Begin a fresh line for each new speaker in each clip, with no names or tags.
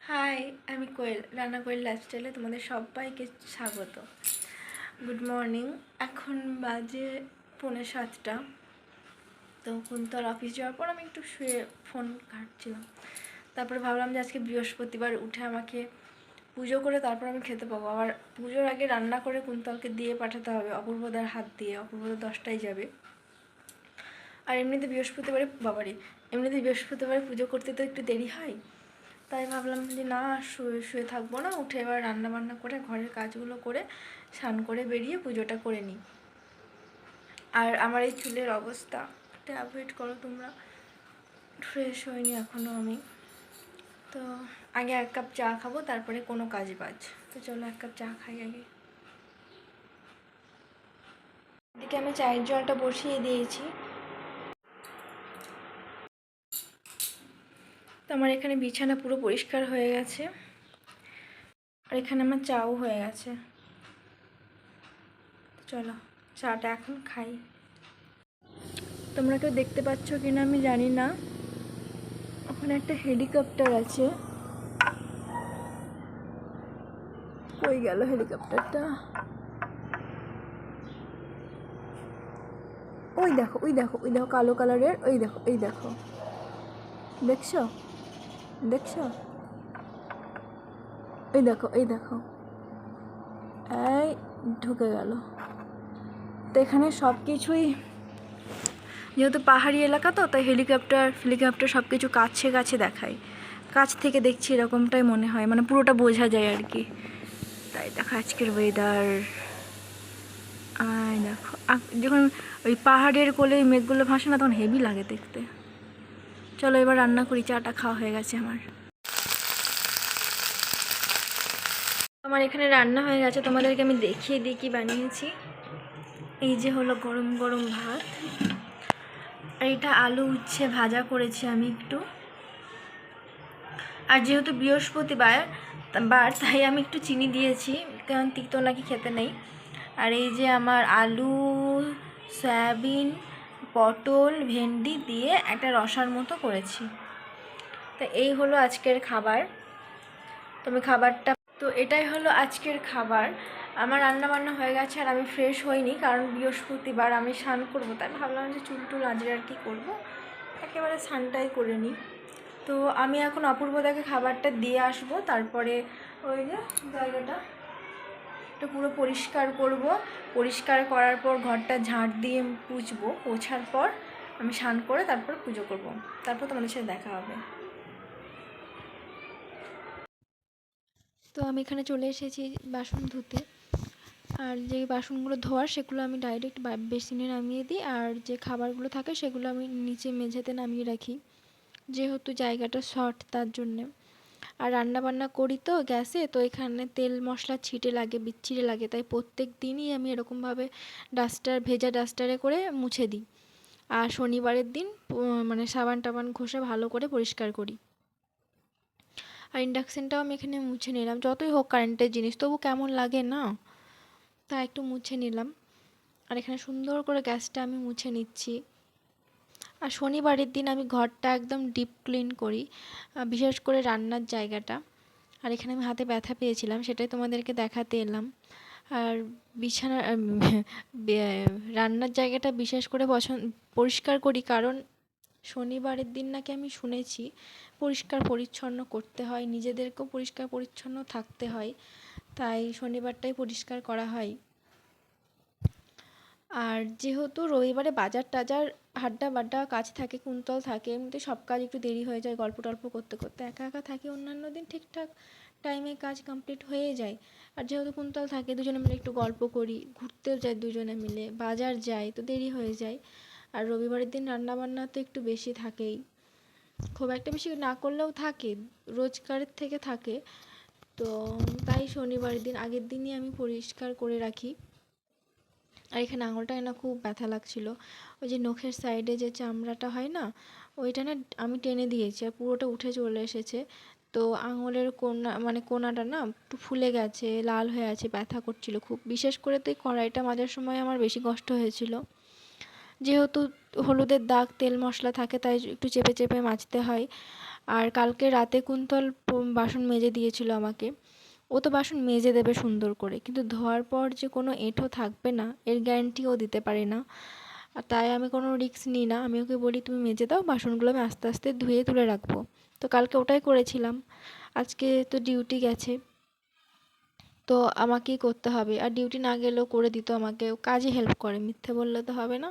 High, আমি কোয়েল। রান্না কোয়েল লাইফস্টাইলে তোমাদের সবাইকে স্বাগত। Good morning. এখন বাজে 6:45। তো কুন্তল অফিস যাওয়ার পর আমি একটু শুয়ে ফোন ঘাঁটছিলাম। তারপরে ভাবলাম যে আজকে বৃহস্পতিবার, উঠে আমাকে পুজো করে তারপর আমি খেতে পাবো। আবার পুজোর আগে রান্না করে কুন্তলকে দিয়ে পাঠাতে হবে অপূর্বদার হাত দিয়ে। অপূর্বদা 10টায় যাবে। আর এমনিতে বৃহস্পতিবারে পুজো করতে তো একটু দেরি হয়। তাই ভাবলাম যে না, শুয়ে শুয়ে থাকবো না, উঠে এবার রান্না বান্না করে ঘরের কাজগুলো করে স্নান করে বেরিয়ে পুজোটা করে নিই। আর আমার এই চুলের অবস্থা এটা অ্যাভয়েড করো তোমরা। ফ্রেশ হইনি এখনও আমি। তো আগে 1 কাপ চা খাবো, তারপরে কোনো কাজ বাজ। তো চলো 1 কাপ চা খাই আগে। এদিকে আমি চায়ের জলটা বসিয়ে দিয়েছি। তো আমার এখানে বিছানা পুরো পরিষ্কার হয়ে গেছে, আর এখানে আমার চাও হয়ে গেছে। চলো চাটা এখন খাই। তোমরা কেউ দেখতে পাচ্ছ কিনা আমি জানি না, ওখানে একটা হেলিকপ্টার আছে। কই গেল হেলিকপ্টারটা? ওই দেখো, ওই দেখো, ওই দেখো, কালো কালারের। ওই দেখো, এই দেখো, দেখছো দেখছো? এই দেখো, এই দেখো, এই ঢুকে গেল। তো এখানে সব কিছুই, যেহেতু পাহাড়ি এলাকা তো, তাই হেলিকপ্টার সব কিছু কাছে কাছে দেখায়। কাছ থেকে দেখছি এরকমটাই মনে হয়, মানে পুরোটা বোঝা যায় আর কি। তাই দেখো আজকের ওয়েদার। আয় দেখো, যখন ওই পাহাড়ের কোলে মেঘগুলো ভাসে না, তখন হেভি লাগে দেখতে। চলো এবার রান্না করি। চাটা খাওয়া হয়ে গেছে আমার। আমার এখানে রান্না হয়ে গেছে, তোমাদেরকে আমি দেখিয়ে দিই কি বানিয়েছি। এই যে হলো গরম গরম ভাত, আর এটা আলু উচ্ছে ভাজা করেছি আমি একটু। আর যেহেতু বৃহস্পতিবার তাই আমি একটু চিনি দিয়েছি, কারণ তিক্ত নাকি খেতে নেই। আর এই যে আমার আলু, সয়াবিন, পটল, ভেন্ডি দিয়ে একটা রসার মতো করেছি। তো এই হলো আজকের খাবার। তো এটাই হলো আজকের খাবার। আমার রান্না বান্না হয়ে গেছে, আর আমি ফ্রেশ হইনি, কারণ বৃহস্পতিবার আমি স্নান করবো। তাই ভাবলাম যে চুল টুল আজকে আর কি করবো, একেবারে স্নানটাই করে নিই। তো আমি এখন অপূর্বদাকে খাবারটা দিয়ে আসবো, তারপরে ওই যে জায়গাটা এটা পুরো পরিষ্কার করব। পরিষ্কার করার পর ঘরটা ঝাঁট দিয়ে মুছবো। পোছার পর আমি স্নান করে তারপর পুজো করব। তারপর তোমাদের সাথে দেখা হবে। তো আমি এখানে চলে এসেছি বাসন ধুতে। আর যে বাসনগুলো ধোয়ার সেগুলো আমি ডাইরেক্ট বেসিনে নামিয়ে দিই, আর যে খাবারগুলো থাকে সেগুলো আমি নিচে মেঝেতে নামিয়ে রাখি, যেহেতু জায়গাটা শর্ট তার জন্যে। আর রান্না বান্না করি তো গ্যাসে, তো এখানে তেল মশলা ছিটে লাগে, বিচ্ছিরে লাগে, তাই প্রত্যেক দিনই আমি এরকমভাবে ভেজা ডাস্টারে করে মুছে দিই। আর শনিবারের দিন মানে সাবান টাবান ঘষে ভালো করে পরিষ্কার করি। আর ইন্ডাকশানটাও আমি এখানে মুছে নিলাম, যতই হোক কারেন্টের জিনিস, তবু কেমন লাগে না, তা একটু মুছে নিলাম। আর এখানে সুন্দর করে গ্যাসটা আমি মুছে নিচ্ছি। আর শনিবারের দিন আমি ঘরটা একদম ডিপ ক্লিন করি, বিশেষ করে রান্নার জায়গাটা। আর এখানে আমি হাতে ব্যথা পেয়েছিলাম, সেটাই তোমাদেরকে দেখাতে এলাম। আর বিছানা রান্নার জায়গাটা বিশেষ করে পরিষ্কার করি, কারণ শনিবারের দিন নাকি আমি শুনেছি পরিষ্কার পরিচ্ছন্ন করতে হয়, নিজেদেরকেও পরিষ্কার পরিচ্ছন্ন থাকতে হয়, তাই শনিবারটাই পরিষ্কার করা হয়। আর যেহেতু রবিবারে বাজার টাজার হাড্ডা বাড্ডা কাজ থাকে, কুন্তল থাকে, এমনিতে সব কাজ একটু দেরি হয়ে যায় গল্প টল্প করতে করতে। একা একা থাকি, অন্যান্য দিন ঠিকঠাক টাইমে কাজ কমপ্লিট হয়ে যায়। আর যেহেতু কুন্তল থাকে, দুজনে মিলে একটু গল্প করি, ঘুরতেও যাই দুজনে মিলে, বাজার যাই, তো দেরি হয়ে যায়। আর রবিবারের দিন রান্নাবান্না তো একটু বেশি থাকেই, খুব একটা বেশি না করলেও থাকে, রোজগারের থেকে থাকে। তো তাই শনিবারের দিন আগের দিনই আমি পরিষ্কার করে রাখি। আর এখানে আঙুলটায় না খুব ব্যথা লাগছিল, ওই যে নখের সাইডে যে চামড়াটা হয় না, ওইটা না আমি টেনে দিয়েছি আর পুরোটা উঠে চলে এসেছে। তো আঙুলের কোনাটা না একটু ফুলে গেছে, লাল হয়ে আছে, ব্যথা করছিল খুব। বিশেষ করে তো এই কড়াইটা মাজার সময় আমার বেশি কষ্ট হয়েছিল, যেহেতু হলুদের দাগ তেল মশলা থাকে, তাই একটু চেপে চেপে মাজতে হয়। আর কালকে রাতে কুন্তল বাসন মেজে দিয়েছিল আমাকে। ও তো বাসন মেজে দেবে সুন্দর করে, কিন্তু ধোয়ার পর যে কোনো এঁঠো থাকবে না এর গ্যারান্টি ও দিতে পারে না। আর তাই আমি কোনো রিস্ক নিই না, আমি ওকে বলি তুমি মেজে দাও, বাসনগুলো আমি আস্তে আস্তে ধুয়ে তুলে রাখবো। তো কালকে ওটাই করেছিলাম। আজকে তো ডিউটি গেছে, তো আমাকেই করতে হবে। আর ডিউটি না গেলেও করে দিত আমাকে, ও কাজে হেল্প করে, মিথ্যে বললে তো হবে না,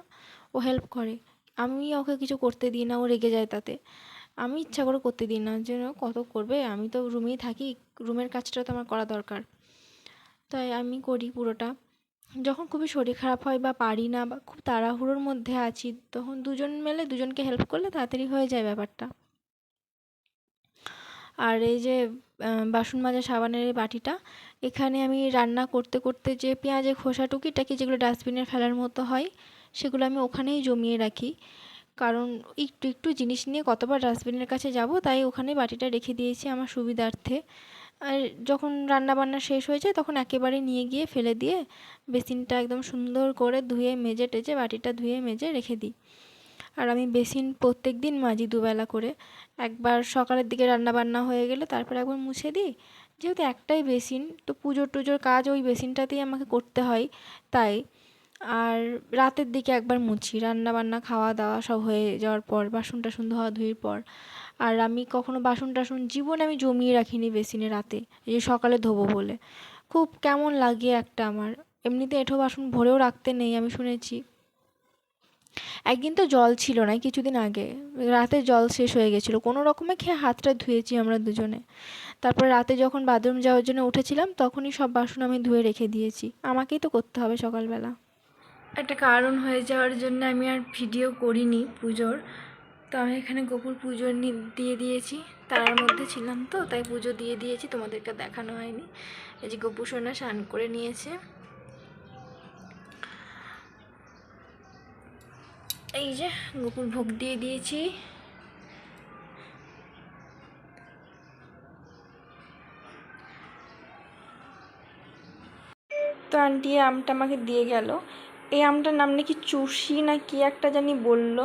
ও হেল্প করে। আমি ওকে কিছু করতে দিই না, ও রেগে যায় তাতে। আমি ইচ্ছা করে করতে দিই না, যে কত করবে, আমি তো রুমেই থাকি, রুমের কাজটা তো আমার করা দরকার, তাই আমি করি পুরোটা। যখন খুবই শরীর খারাপ হয় বা পারি না বা খুব তাড়াহুড়োর মধ্যে আছি, তখন দুজন মিলে দুজনকে হেল্প করলে তাড়াতাড়ি হয়ে যায় ব্যাপারটা। আর এই যে বাসন মাজা সাবানের এই বাটিটা, এখানে আমি রান্না করতে করতে যে পেঁয়াজের খোসা টুকিটাকি যেগুলো ডাস্টবিনে ফেলার মতো হয়, সেগুলো আমি ওখানেই জমিয়ে রাখি। কারণ একটু একটু জিনিস নিয়ে কতবার ডাস্টবিনের কাছে যাব, তাই ওখানে বাটিটা রেখে দিয়েছি আমার সুবিধার্থে। আর যখন রান্নাবান্না শেষ হয়ে যায় তখন একেবারে নিয়ে গিয়ে ফেলে দিয়ে বেসিনটা একদম সুন্দর করে ধুয়ে মেজে টেজে বাটিটা ধুয়ে মেজে রেখে দিই। আর আমি বেসিন প্রত্যেক দিন মাজি দুবেলা করে। একবার সকালের দিকে রান্নাবান্না হয়ে গেলে তারপর একবার মুছে দিই। যেহেতু একটাই বেসিন, তো পুজোর টুজোর কাজ ওই বেসিনটাতেই আমাকে করতে হয়, তাই। আর রাতের দিকে একবার মুছি, রান্নাবান্না খাওয়া দাওয়া সব হয়ে যাওয়ার পর, বাসন টাসন ধোয়াধুয়ির পর। আর আমি কখনো বাসন টাসন জীবনে আমি জমিয়ে রাখিনি বেসিনে রাতে, এই যে সকালে ধোবো বলে। খুব কেমন লাগে একটা আমার। এমনিতে এঁঠো বাসন ভরেও রাখতে নেই, আমি শুনেছি। একদিন তো জল ছিল না কিছুদিন আগে, রাতে জল শেষ হয়ে গেছিলো, কোনো রকমে খেয়ে হাতটা ধুয়েছি আমরা দুজনে। তারপর রাতে যখন বাথরুম যাওয়ার জন্য উঠেছিলাম তখনই সব বাসন আমি ধুয়ে রেখে দিয়েছি, আমাকেই তো করতে হবে সকালবেলা। একটা কারণ হয়ে যাওয়ার জন্য আমি আর ভিডিও করিনি পুজোর। তো আমি এখানে গোপুর পুজো দিয়ে দিয়েছি, তার মধ্যে ছিলাম তো তাই পুজো দিয়ে দিয়েছি, তোমাদেরকে দেখানো হয়নি। এই যে গোপু সোনা স্নান করে নিয়েছে, এই যে গোপুর ভোগ দিয়ে দিয়েছি। তো আন্টি এই আমটা আমাকে দিয়ে গেল। এই আমটার নাম নাকি চুষি না কি একটা জানি বললো,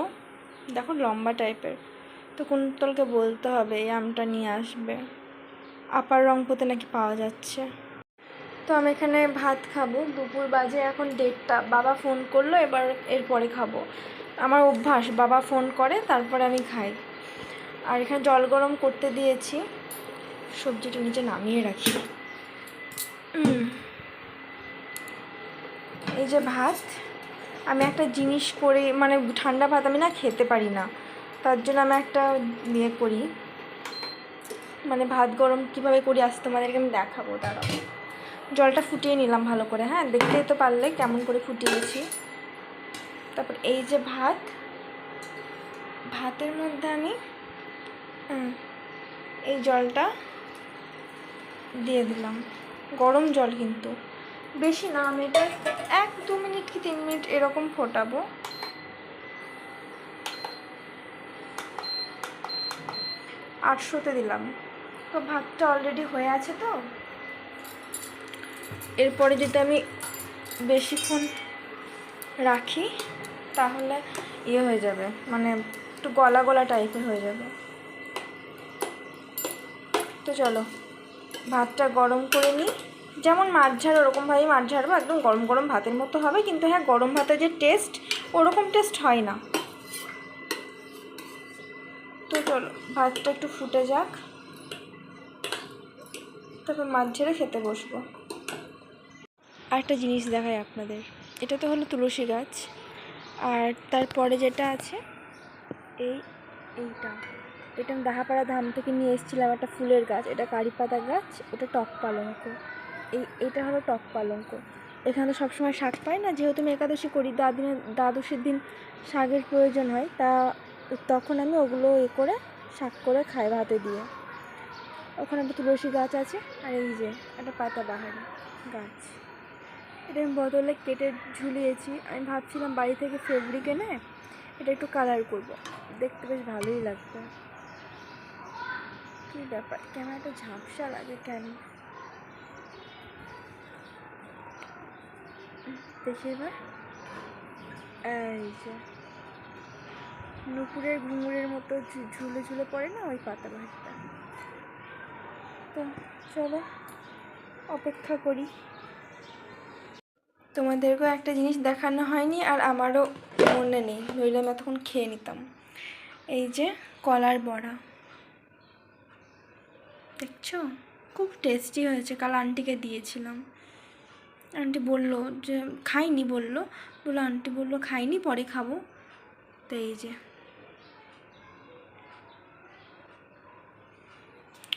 দেখো লম্বা টাইপের। তো কুন্তলকে বলতে হবে এই আমটা নিয়ে আসবে, আপার রংপুরতে নাকি পাওয়া যাচ্ছে। তো আমি এখানে ভাত খাবো, দুপুর বাজে এখন 1:30। বাবা ফোন করলো, এবার এরপরে খাবো। আমার অভ্যাস, বাবা ফোন করে তারপরে আমি খাই। আর এখানে জল গরম করতে দিয়েছি, সবজিটা নিচে নামিয়ে রাখি। এই যে ভাত, আমি একটা জিনিস করে, মানে ঠান্ডা ভাত আমি না খেতে পারি না, তার জন্য আমি একটা করি, মানে ভাত গরম কীভাবে করি আজ তোমাদেরকে আমি দেখাবো। দাঁড়াও, জলটা ফুটিয়ে নিলাম ভালো করে, হ্যাঁ দেখতেই তো পারলে কেমন করে ফুটিয়েছি। তারপর এই যে ভাতের মধ্যে আমি এই জলটা দিয়ে দিলাম, গরম জল কিন্তু, বেশি না। আমি এটা 1-2 মিনিট কি 3 মিনিট এরকম ফোটাবো। আটশোতে দিলাম। তো ভাতটা অলরেডি হয়ে আছে, তো এরপরে যদি আমি বেশিক্ষণ রাখি তাহলে হয়ে যাবে, মানে একটু গলা গলা টাইপের হয়ে যাবে। তো চলো ভাতটা গরম করে নিই, যেমন মাছ ঝাড় ওরকমভাবেই মাছ ঝাড়বো, একদম গরম গরম ভাতের মতো হবে। কিন্তু হ্যাঁ, গরম ভাতের যে টেস্ট ওরকম টেস্ট হয় না। তো চলো ভাতটা একটু ফুটে যাক, তারপর মাছ ঝেড়ে খেতে বসবো। আরেকটা জিনিস দেখাই আপনাদের, এটা তো হলো তুলসী গাছ, আর তারপরে যেটা আছে এইটা আমি দাহাপাড়া ধাম থেকে নিয়ে এসেছিলাম, একটা ফুলের গাছ, এটা কারি পাতা গাছ, ওটা টক পালঙ্ক। এটা হলো টক পালঙ্ক। এখানে তো সবসময় শাক পাই না, যেহেতু আমি একাদশী করি, দ্বাদশীর দিন শাকের প্রয়োজন হয়, তখন আমি ওগুলো করে শাক করে খাই ভাতে দিয়ে। ওখানে একটা তুলসী গাছ আছে, আর এই যে একটা পাতাবাহারি গাছ, এটা আমি বোতলে কেটে ঝুলিয়েছি। আমি ভাবছিলাম বাড়ি থেকে ফেব্রিক এনে এটা একটু কালার করব, দেখতে বেশ ভালোই লাগবে। কী ব্যাপার, ক্যামেরাটা ঝাপসা লাগে কেন, দেখি এবার। এই যে নুপুরের ঘুঙুরের মতো ঝুলে ঝুলে পড়ে না, ওই পাতা বাহারটা। তো চলো অপেক্ষা করি। তোমাদেরকেও একটা জিনিস দেখানো হয়নি আর আমারও মনে নেই, নইলে আমি এতক্ষণ খেয়ে নিতাম। এই যে কলার বড়া, দেখছো খুব টেস্টি হয়েছে। কাল আন্টিকে দিয়েছিলাম, আন্টি বললো যে খাইনি, আন্টি বললো খাইনি, পরে খাবো। তো এই যে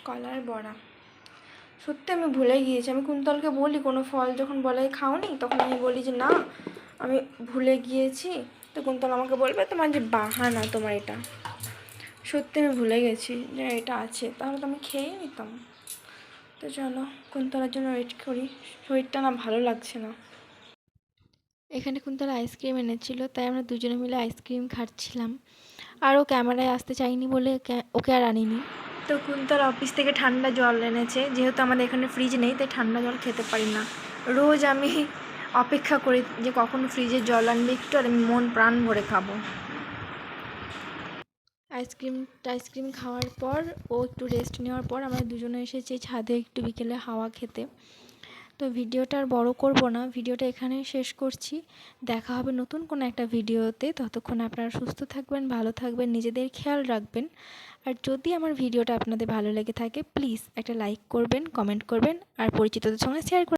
কলার বড়া, সত্যি আমি ভুলে গিয়েছি। আমি কুন্তলকে বলি কোনো ফল যখন বলে খাওনি, তখন আমি বলি যে না আমি ভুলে গিয়েছি। তো কুন্তল আমাকে বলবে তোমার যে বাহানা, তোমার এটা। সত্যি আমি ভুলে গেছি যে এটা আছে, তাহলে তো আমি খেয়েই নিতাম। তো চলো কুন্তলার জন্য ওয়েট করি, শরীরটা না ভালো লাগছে না। এখানে কুন্তলা আইসক্রিম এনেছিল, তাই আমরা দুজনে মিলে আইসক্রিম খাচ্ছিলাম। আর ও ক্যামেরায় আসতে চাইনি বলে ওকে আর আনিনি। তো কুন্তল অফিস থেকে ঠান্ডা জল এনেছে, যেহেতু আমাদের এখানে ফ্রিজ নেই তাই ঠান্ডা জল খেতে পারি না। রোজ আমি অপেক্ষা করি যে কখন ফ্রিজে জল আনবে একটু, আর আমি মন প্রাণ ভরে খাবো। আইসক্রিম খাওয়ার পর ও একটু রেস্ট নেওয়ার পর আমরা দুজনে এসেছি ছাদে একটু বিকেলে হাওয়া খেতে। তো ভিডিওটা আর বড় করব না, ভিডিওটা এখানেই শেষ করছি। দেখা হবে নতুন কোনো একটা ভিডিওতে। ততক্ষণ আপনারা সুস্থ থাকবেন, ভালো থাকবেন, নিজেদের খেয়াল রাখবেন। আর যদি আমার ভিডিওটা আপনাদের ভালো লেগে থাকে প্লিজ একটা লাইক করবেন, কমেন্ট করবেন আর পরিচিতদের সঙ্গে শেয়ার করবেন।